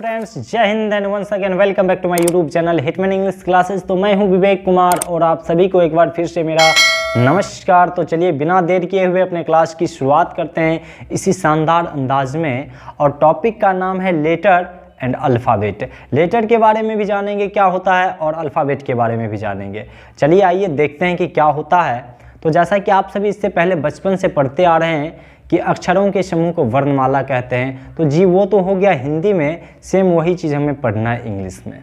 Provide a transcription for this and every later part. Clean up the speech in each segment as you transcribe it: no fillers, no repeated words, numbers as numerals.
Friends, Jai Hind and once again welcome back to my YouTube channel Hitman English classes. तो मैं हूं विवेक कुमार और आप सभी को एक बार फिर से मेरा नमस्कार। तो चलिए बिना देर किए हुए अपने क्लास की शुरुआत करते हैं इसी शानदार अंदाज में। और टॉपिक का नाम है लेटर एंड अल्फ़ाबेट। लेटर के बारे में भी जानेंगे क्या होता है और अल्फ़ाबेट के बारे में भी जानेंगे। चलिए आइए देखते हैं कि क्या होता है। तो जैसा कि आप सभी इससे पहले बचपन से पढ़ते आ रहे हैं कि अक्षरों के समूह को वर्णमाला कहते हैं, तो जी वो तो हो गया हिंदी में, सेम वही चीज़ हमें पढ़ना है इंग्लिश में।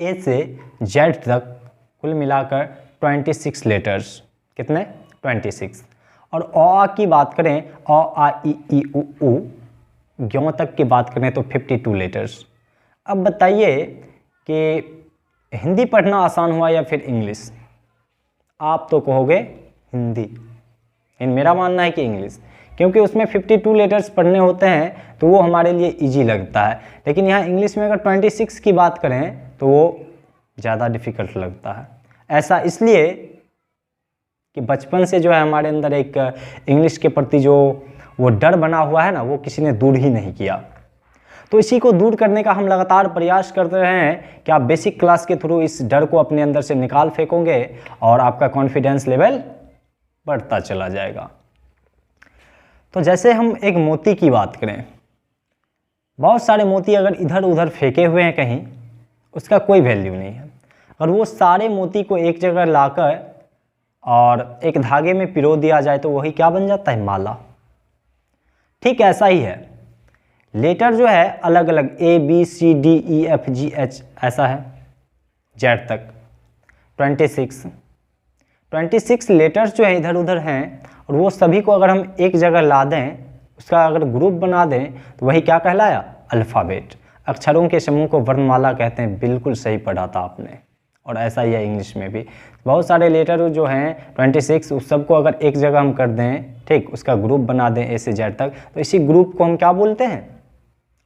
ए से जेड तक कुल मिलाकर 26 लेटर्स। कितने? 26। और अ की बात करें, अ आ ई उ ज्यों तक की बात करें तो 52 लेटर्स। अब बताइए कि हिंदी पढ़ना आसान हुआ या फिर इंग्लिश? आप तो कहोगे हिंदी, लेकिन मेरा मानना है कि इंग्लिश, क्योंकि उसमें 52 लेटर्स पढ़ने होते हैं तो वो हमारे लिए इजी लगता है। लेकिन यहाँ इंग्लिश में अगर 26 की बात करें तो वो ज़्यादा डिफ़िकल्ट लगता है। ऐसा इसलिए कि बचपन से जो है हमारे अंदर एक इंग्लिश के प्रति जो वो डर बना हुआ है ना, वो किसी ने दूर ही नहीं किया। तो इसी को दूर करने का हम लगातार प्रयास करते रहे हैं कि आप बेसिक क्लास के थ्रू इस डर को अपने अंदर से निकाल फेंकोगे और आपका कॉन्फिडेंस लेवल बढ़ता चला जाएगा। तो जैसे हम एक मोती की बात करें, बहुत सारे मोती अगर इधर उधर फेंके हुए हैं कहीं, उसका कोई वैल्यू नहीं है। और वो सारे मोती को एक जगह लाकर और एक धागे में पिरो दिया जाए तो वही क्या बन जाता है? माला। ठीक ऐसा ही है, लेटर जो है अलग अलग A B C D E F G H ऐसा है, जेड तक 26 लेटर्स जो है इधर उधर हैं, और वो सभी को अगर हम एक जगह ला दें, उसका अगर ग्रुप बना दें तो वही क्या कहलाया? अल्फ़ाबेट। अक्षरों के समूह को वर्णमाला कहते हैं। बिल्कुल सही पढ़ा था आपने। और ऐसा ही है इंग्लिश में भी, बहुत सारे लेटर जो हैं 26, उस सबको अगर एक जगह हम कर दें, ठीक, उसका ग्रुप बना दें ए से जेड तक, तो इसी ग्रुप को हम क्या बोलते हैं?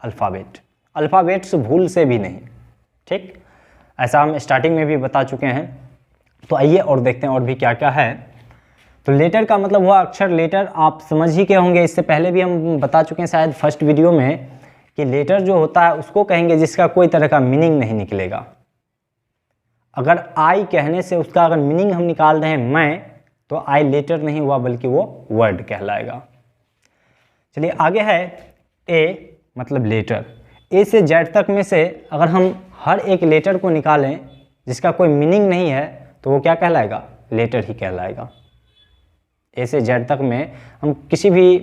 अल्फ़ाबेट। अल्फ़ाबेट्स भूल से भी नहीं, ठीक, ऐसा हम स्टार्टिंग में भी बता चुके हैं। तो आइए और देखते हैं और भी क्या क्या है। तो लेटर का मतलब हुआ अक्षर। लेटर आप समझ ही के होंगे, इससे पहले भी हम बता चुके हैं शायद फर्स्ट वीडियो में, कि लेटर जो होता है उसको कहेंगे जिसका कोई तरह का मीनिंग नहीं निकलेगा। अगर आई कहने से उसका अगर मीनिंग हम निकाल रहे हैं मैं, तो आई लेटर नहीं हुआ बल्कि वो वर्ड कहलाएगा। चलिए आगे है ए मतलब लेटर। ए से जेड तक में से अगर हम हर एक लेटर को निकालें जिसका कोई मीनिंग नहीं है तो वो क्या कहलाएगा? लेटर ही कहलाएगा। ए से जेड तक में हम किसी भी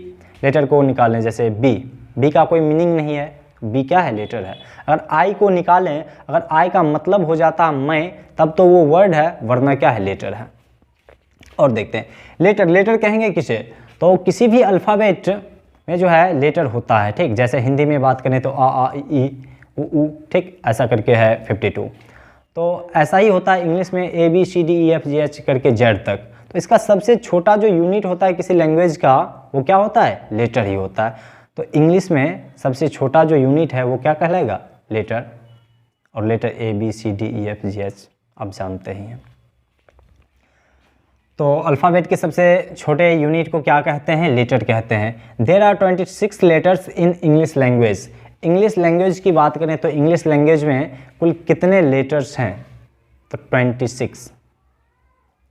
लेटर को निकालें, जैसे बी का कोई मीनिंग नहीं है, बी क्या है? लेटर है। अगर आई को निकालें, अगर आई का मतलब हो जाता मैं, तब तो वो वर्ड है, वरना क्या है? लेटर है। और देखते हैं लेटर कहेंगे किसे? तो किसी भी अल्फ़ाबेट में जो है लेटर होता है, ठीक। जैसे हिंदी में बात करें तो आ ई उ, ठीक, ऐसा करके है 52। तो ऐसा ही होता है इंग्लिश में, A B C D E F G H करके जेड तक। तो इसका सबसे छोटा जो यूनिट होता है किसी लैंग्वेज का, वो क्या होता है? लेटर ही होता है। तो इंग्लिश में सबसे छोटा जो यूनिट है वो क्या कहलाएगा? लेटर। और letter A B C D E F G H आप जानते ही हैं। तो अल्फ़ाबेट के सबसे छोटे यूनिट को क्या कहते हैं? लेटर कहते हैं। There are 26 letters in English language. English language की बात करें तो इंग्लिश लैंग्वेज में कुल कितने लेटर्स हैं? तो 26।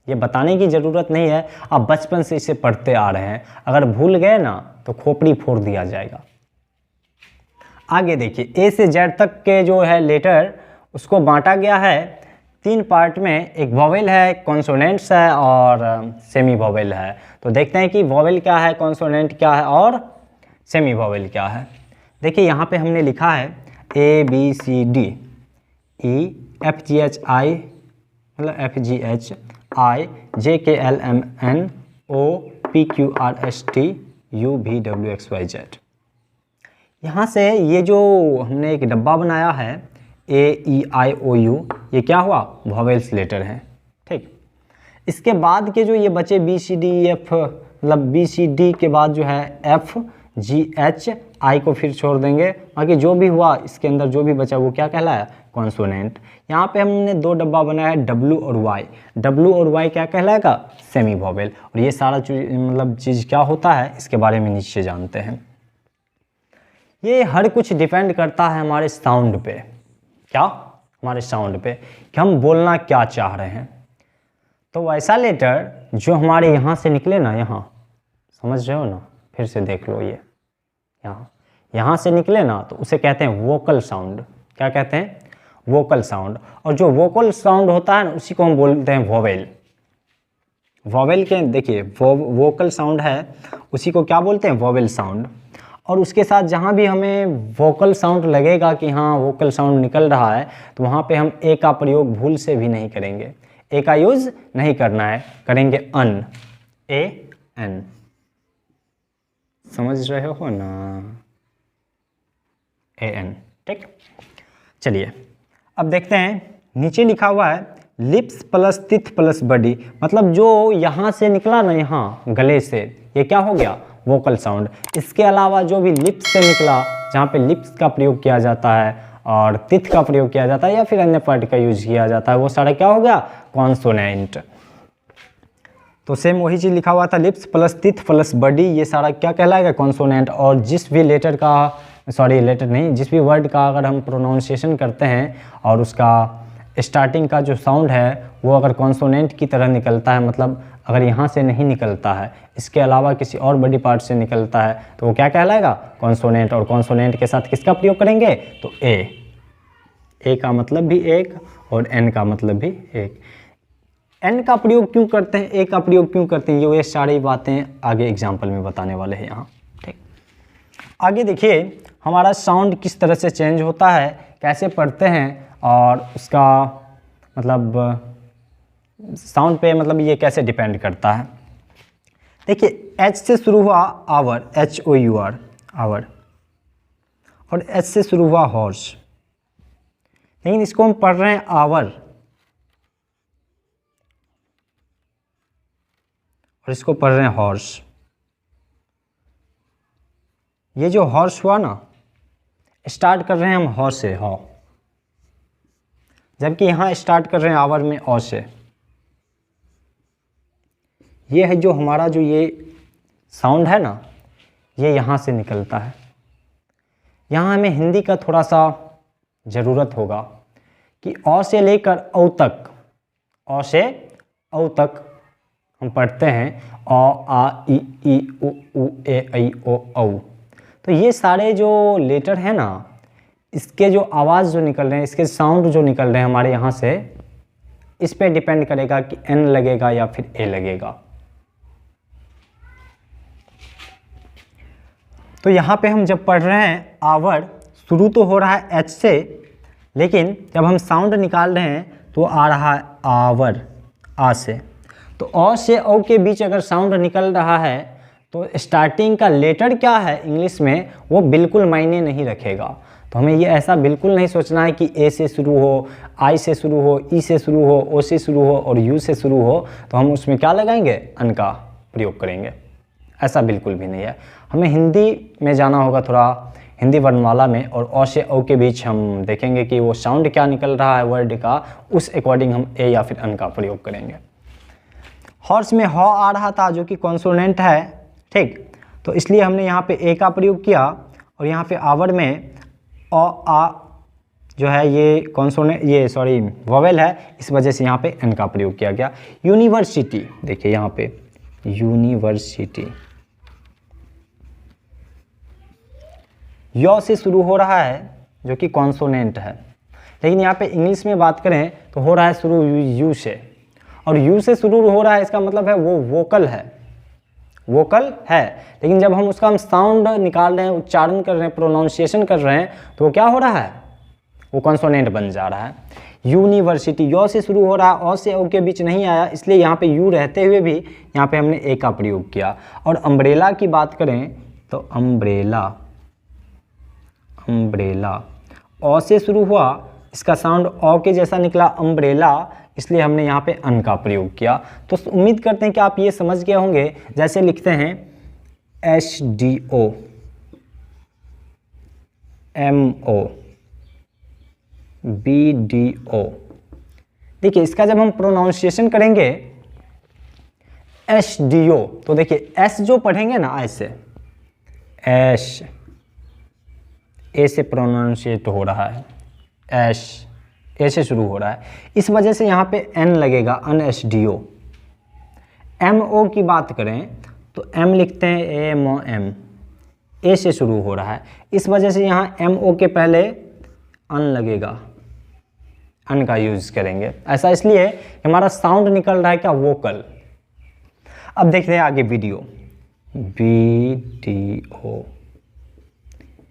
ये बताने की ज़रूरत नहीं है, आप बचपन से इसे पढ़ते आ रहे हैं। अगर भूल गए ना तो खोपड़ी फोड़ दिया जाएगा। आगे देखिए, ए से जेड तक के जो है लेटर, उसको बांटा गया है 3 पार्ट में। एक वॉवेल है, कॉन्सोनेंट्स है और सेमी वॉवेल है। तो देखते हैं कि वॉवेल क्या है, कॉन्सोनेंट क्या है और सेमी वॉवेल क्या है। देखिए यहाँ पे हमने लिखा है A B C D E F G H I, मतलब F G H I J K L M N O P Q R S T U V W X Y Z. यहाँ से ये जो हमने एक डब्बा बनाया है ए ई आई ओ यू, ये क्या हुआ? वॉवेल्स लेटर हैं, ठीक। इसके बाद के जो ये बचे B C D E F, मतलब बी सी डी के बाद जो है एफ जी एच आई को फिर छोड़ देंगे, बाकी जो भी हुआ इसके अंदर जो भी बचा वो क्या कहलाया? कॉन्सोनेंट। यहाँ पे हमने 2 डब्बा बनाया है, डब्लू और वाई। डब्लू और वाई क्या कहलाएगा? Semi vowel. और ये सारा मतलब चीज़ क्या होता है इसके बारे में नीचे जानते हैं। ये हर कुछ डिपेंड करता है हमारे साउंड पे। क्या? हमारे साउंड पे कि हम बोलना क्या चाह रहे हैं। तो वैसा लेटर जो हमारे यहाँ से निकले ना, यहाँ समझ रहे हो ना, फिर से देख लो, ये यहाँ से निकले ना तो उसे कहते हैं वोकल साउंड। क्या कहते हैं? Vocal sound. और जो वोकल साउंड होता है ना उसी को हम बोलते हैं वोवेल। वोवेल के देखिए वोकल साउंड है, उसी को क्या बोलते हैं? Vowel sound. और उसके साथ जहाँ भी हमें वोकल साउंड लगेगा कि हाँ वोकल साउंड निकल रहा है, तो वहाँ पे हम ए का प्रयोग भूल से भी नहीं करेंगे। ए का यूज़ नहीं करना है, करेंगे अन, ए एन। समझ रहे हो ना? A N. ठीक, चलिए अब देखते हैं। नीचे लिखा हुआ है lips plus teeth plus body, मतलब जो यहाँ से निकला ना, यहाँ गले से, ये क्या हो गया? Vocal sound. इसके अलावा जो भी लिप्स से निकला, जहाँ पे लिप्स का प्रयोग किया जाता है और टिथ का प्रयोग किया जाता है या फिर अन्य पार्ट का यूज किया जाता है, वो सारा क्या हो गया? कॉन्सोनेंट। तो सेम वही चीज़ लिखा हुआ था, lips plus teeth plus body, ये सारा क्या कहलाएगा? कॉन्सोनेंट। और जिस भी लेटर का, सॉरी लेटर नहीं, जिस भी वर्ड का अगर हम प्रोनाउंसिएशन करते हैं और उसका स्टार्टिंग का जो साउंड है वो अगर कॉन्सोनेंट की तरह निकलता है, मतलब अगर यहाँ से नहीं निकलता है, इसके अलावा किसी और बॉडी पार्ट से निकलता है, तो वो क्या कहलाएगा? कॉन्सोनेंट। और कॉन्सोनेंट के साथ किसका प्रयोग करेंगे? तो ए का मतलब भी एक और एन का मतलब भी एक। एन का प्रयोग क्यों करते हैं, ए का प्रयोग क्यों करते हैं, ये सारी बातें आगे एग्जाम्पल में बताने वाले हैं यहाँ। ठीक, आगे देखिए हमारा साउंड किस तरह से चेंज होता है, कैसे पढ़ते हैं, और उसका मतलब साउंड पे मतलब ये कैसे डिपेंड करता है। देखिए एच से शुरू हुआ आवर, HOUR आवर, और एच से शुरू हुआ हॉर्स, लेकिन इसको हम पढ़ रहे हैं आवर, और इसको पढ़ रहे हैं हॉर्स। ये जो हॉर्स हुआ ना, स्टार्ट कर रहे हैं हम हॉ से, हॉ, जबकि यहाँ स्टार्ट कर रहे हैं आवर में औ से। ये है जो हमारा जो ये साउंड है ना, ये यहाँ से निकलता है। यहाँ हमें हिंदी का थोड़ा सा ज़रूरत होगा कि औ से लेकर औ तक, औ से औ तक हम पढ़ते हैं, अ आ इ ई उ ए ऐ ओ औ। तो ये सारे जो लेटर हैं ना, इसके जो आवाज़ जो निकल रहे हैं, इसके साउंड जो निकल रहे हैं हमारे यहाँ से, इस पे डिपेंड करेगा कि एन लगेगा या फिर ए लगेगा। तो यहाँ पे हम जब पढ़ रहे हैं आवर, शुरू तो हो रहा है एच से, लेकिन जब हम साउंड निकाल रहे हैं तो आ रहा है आवर, आ से। तो अ से औ के बीच अगर साउंड निकल रहा है तो स्टार्टिंग का लेटर क्या है इंग्लिश में, वो बिल्कुल मायने नहीं रखेगा। तो हमें ये ऐसा बिल्कुल नहीं सोचना है कि ए से शुरू हो, आई से शुरू हो, ई से शुरू हो, ओ से शुरू हो और यू से शुरू हो, तो हम उसमें क्या लगाएंगे? अन का प्रयोग करेंगे। ऐसा बिल्कुल भी नहीं है। हमें हिंदी में जाना होगा थोड़ा, हिंदी वर्णमाला में, और अ से औ के बीच हम देखेंगे कि वो साउंड क्या निकल रहा है वर्ड का, उस अकॉर्डिंग हम ए या फिर अन का प्रयोग करेंगे। हॉर्स में हॉ आ रहा था जो कि कॉन्सोनेंट है, ठीक, तो इसलिए हमने यहाँ पे ए का प्रयोग किया, और यहाँ पे आवर में अ आ जो है ये कॉन्सोनेंट, ये सॉरी वोवेल है, इस वजह से यहाँ पे एन का प्रयोग किया गया। यूनिवर्सिटी, देखिए यहाँ पे यूनिवर्सिटी, यौ से शुरू हो रहा है जो कि कॉन्सोनेंट है, लेकिन यहाँ पे इंग्लिश में बात करें तो हो रहा है शुरू यू से, और यू से शुरू हो रहा है, इसका मतलब है वो वोकल है, वोकल है। लेकिन जब हम उसका साउंड निकाल रहे हैं, उच्चारण कर रहे हैं, प्रोनाउंसिएशन कर रहे हैं, तो वो क्या हो रहा है? वो कॉन्सोनेंट बन जा रहा है। यूनिवर्सिटी यौ से शुरू हो रहा है, औ से औ के बीच नहीं आया, इसलिए यहाँ पे यू रहते हुए भी यहाँ पे हमने ए का प्रयोग किया। और अम्ब्रेला की बात करें तो अम्ब्रेला, अम्ब्रेला औ से शुरू हुआ, इसका साउंड औ के जैसा निकला अम्ब्रेला, इसलिए हमने यहाँ पे अन का प्रयोग किया। तो उम्मीद करते हैं कि आप ये समझ गए होंगे। जैसे लिखते हैं HDO, MO, BDO, देखिए इसका जब हम प्रोनाउंसिएशन करेंगे HDO, तो देखिए एस जो पढ़ेंगे ना ऐसे, एश ए से प्रोनाउंशिएट हो रहा है, ऐश, ए से शुरू हो रहा है, इस वजह से यहाँ पे एन लगेगा, अनएसडीओ। एम ओ की बात करें तो एम लिखते हैं एम ओ एम, ए से शुरू हो रहा है, इस वजह से यहाँ एम ओ के पहले अन लगेगा, अन का यूज़ करेंगे। ऐसा इसलिए कि हमारा साउंड निकल रहा है क्या, वोकल। अब देखते हैं आगे वीडियो, वीडियो,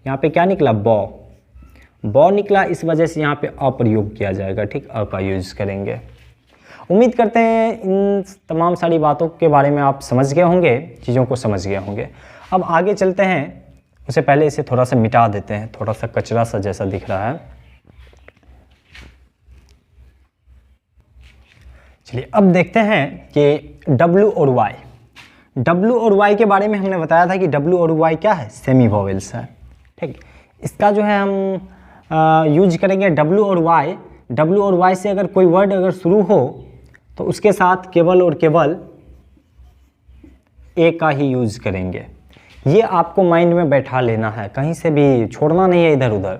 यहाँ पे क्या निकला, बॉ, बॉ निकला, इस वजह से यहाँ पे अ प्रयोग किया जाएगा, ठीक, अ का यूज़ करेंगे। उम्मीद करते हैं इन तमाम सारी बातों के बारे में आप समझ गए होंगे, चीज़ों को समझ गए होंगे। अब आगे चलते हैं, उससे पहले इसे थोड़ा सा मिटा देते हैं, थोड़ा सा कचरा सा जैसा दिख रहा है। चलिए अब देखते हैं कि W और Y, W और Y के बारे में हमने बताया था कि W और Y क्या है, सेमी वोवेल्स है, ठीक। इसका जो है हम यूज करेंगे W और Y। W और Y से अगर कोई वर्ड अगर शुरू हो तो उसके साथ केवल और केवल ए का ही यूज करेंगे। ये आपको माइंड में बैठा लेना है, कहीं से भी छोड़ना नहीं है इधर उधर,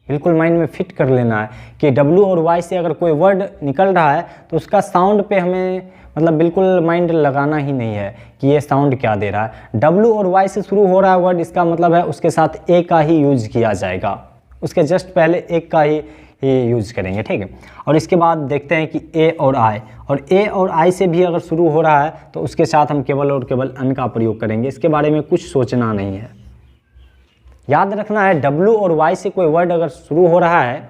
बिल्कुल माइंड में फिट कर लेना है कि W और Y से अगर कोई वर्ड निकल रहा है तो उसका साउंड पे हमें मतलब बिल्कुल माइंड लगाना ही नहीं है कि ये साउंड क्या दे रहा है। W और Y से शुरू हो रहा है वर्ड, इसका मतलब है उसके साथ ए का ही यूज किया जाएगा, उसके जस्ट पहले एक का ही यूज करेंगे, ठीक है। और इसके बाद देखते हैं कि ए और आई, और ए और आई से भी अगर शुरू हो रहा है तो उसके साथ हम केवल और केवल अन का प्रयोग करेंगे। इसके बारे में कुछ सोचना नहीं है, याद रखना है W और Y से कोई वर्ड अगर शुरू हो रहा है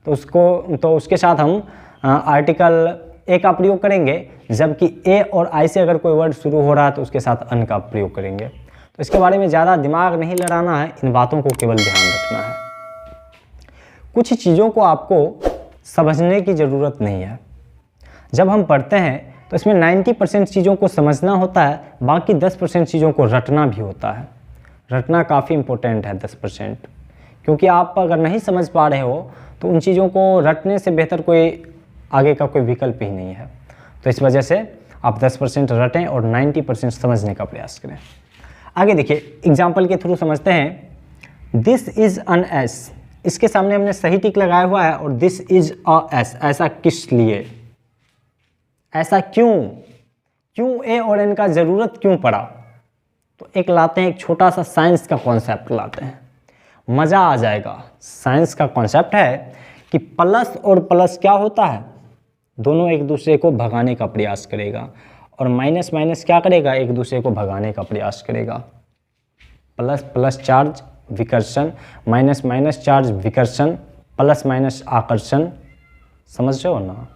तो उसके साथ हम आर्टिकल ए का प्रयोग करेंगे, जबकि ए और आई से अगर कोई वर्ड शुरू हो रहा है तो उसके साथ अन का प्रयोग करेंगे। तो इसके बारे में ज़्यादा दिमाग नहीं लड़ाना है, इन बातों को केवल ध्यान रखना है। कुछ चीज़ों को आपको समझने की ज़रूरत नहीं है। जब हम पढ़ते हैं तो इसमें 90% चीज़ों को समझना होता है, बाकी 10% चीज़ों को रटना भी होता है। रटना काफ़ी इम्पोर्टेंट है 10%, क्योंकि आप अगर नहीं समझ पा रहे हो तो उन चीज़ों को रटने से बेहतर कोई आगे का कोई विकल्प ही नहीं है। तो इस वजह से आप 10% रटें और 90% समझने का प्रयास करें। आगे देखिए, एग्जाम्पल के थ्रू समझते हैं। दिस इज़ अन एस, इसके सामने हमने सही टिक लगाया हुआ है, और दिस इज अ एस, ऐसा किस लिए, ऐसा क्यों ए और एन का ज़रूरत क्यों पड़ा। तो एक लाते हैं, एक छोटा सा साइंस का कॉन्सेप्ट लाते हैं, मज़ा आ जाएगा। साइंस का कॉन्सेप्ट है कि प्लस और प्लस क्या होता है, दोनों एक दूसरे को भगाने का प्रयास करेगा, और माइनस माइनस क्या करेगा, एक दूसरे को भगाने का प्रयास करेगा। प्लस प्लस चार्ज विकर्षण, माइनस माइनस चार्ज विकर्षण, प्लस माइनस आकर्षण। समझ रहे हो ना,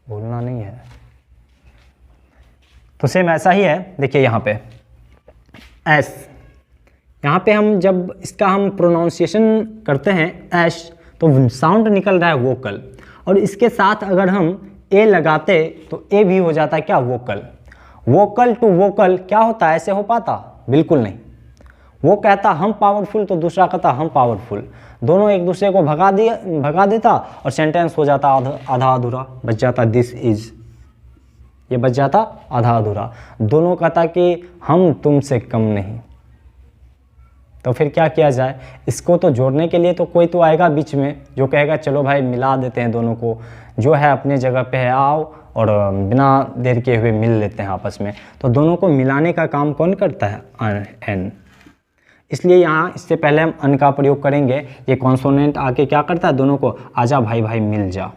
भूलना नहीं है। तो सेम ऐसा ही है, देखिए यहाँ पे एस, यहाँ पे हम जब इसका हम प्रोनाउंसिएशन करते हैं ऐश, तो साउंड निकल रहा है वोकल, और इसके साथ अगर हम ए लगाते तो ए भी हो जाता है क्या, वोकल। वोकल टू वोकल क्या होता है, ऐसे हो पाता, बिल्कुल नहीं। वो कहता हम पावरफुल तो दूसरा कहता हम पावरफुल, दोनों एक दूसरे को भगा देता और सेंटेंस हो जाता आधा अधूरा, बच जाता दिस इज, ये बच जाता आधा अधूरा। दोनों कहता कि हम तुमसे कम नहीं। तो फिर क्या किया जाए, इसको तो जोड़ने के लिए तो कोई तो आएगा बीच में जो कहेगा चलो भाई मिला देते हैं दोनों को, जो है अपने जगह पे है आओ और बिना देर के हुए मिल लेते हैं आपस में। तो दोनों को मिलाने का काम कौन करता है, एन। इसलिए यहाँ इससे पहले हम अन का प्रयोग करेंगे। ये कॉन्सोनेंट आके क्या करता है, दोनों को आजा भाई भाई मिल जा।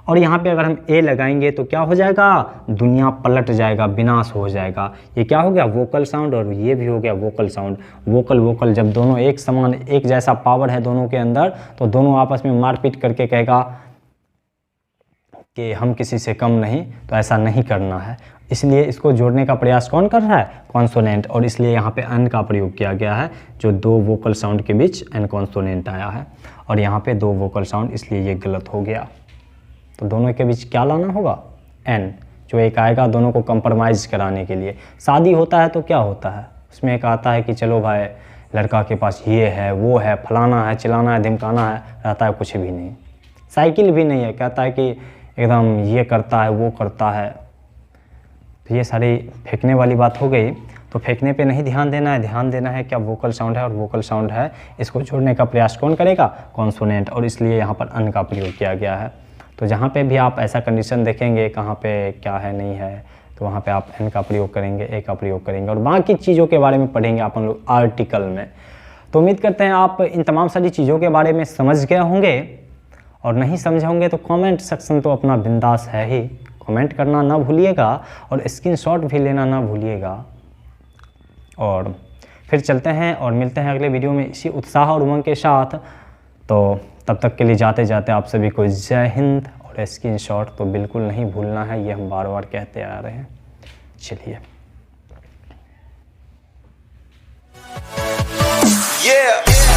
और यहाँ पे अगर हम ए लगाएंगे तो क्या हो जाएगा, दुनिया पलट जाएगा, विनाश हो जाएगा। ये क्या हो गया, वोकल साउंड, और ये भी हो गया वोकल साउंड। वोकल वोकल जब दोनों एक समान एक जैसा पावर है दोनों के अंदर, तो दोनों आपस में मारपीट करके कहेगा कि हम किसी से कम नहीं। तो ऐसा नहीं करना है, इसलिए इसको जोड़ने का प्रयास कौन कर रहा है, कॉन्सोनेंट। और इसलिए यहाँ पे एन का प्रयोग किया गया है, जो दो वोकल साउंड के बीच एन कॉन्सोनेंट आया है, और यहाँ पे दो वोकल साउंड, इसलिए ये गलत हो गया। तो दोनों के बीच क्या लाना होगा, एन, जो एक आएगा दोनों को कंप्रोमाइज़ कराने के लिए। शादी होता है तो क्या होता है, उसमें एक आता है कि चलो भाई लड़का के पास ये है वो है, फलाना है चिलाना है धिमकाना है, रहता है कुछ भी नहीं, साइकिल भी नहीं है, कहता है कि एकदम ये करता है वो करता है। तो ये सारी फेंकने वाली बात हो गई। तो फेंकने पे नहीं ध्यान देना है क्या वोकल साउंड है और वोकल साउंड है, इसको जोड़ने का प्रयास कौन करेगा, कॉन्सोनेंट, और इसलिए यहाँ पर अन का प्रयोग किया गया है। तो जहाँ पे भी आप ऐसा कंडीशन देखेंगे कहाँ पे क्या है नहीं है, तो वहाँ पे आप एन का प्रयोग करेंगे, ए का प्रयोग करेंगे, और बाकी चीज़ों के बारे में पढ़ेंगे अपन लोग आर्टिकल में। तो उम्मीद करते हैं आप इन तमाम सारी चीज़ों के बारे में समझ गए होंगे, और नहीं समझे होंगे तो कमेंट सेक्शन तो अपना बिंदास है ही, कमेंट करना ना भूलिएगा और स्क्रीनशॉट भी लेना ना भूलिएगा। और फिर चलते हैं और मिलते हैं अगले वीडियो में इसी उत्साह और उमंग के साथ। तो तब तक के लिए जाते जाते आप सभी को जय हिंद, और स्क्रीनशॉट तो बिल्कुल नहीं भूलना है, ये हम बार बार कहते आ रहे हैं। चलिए, Yeah.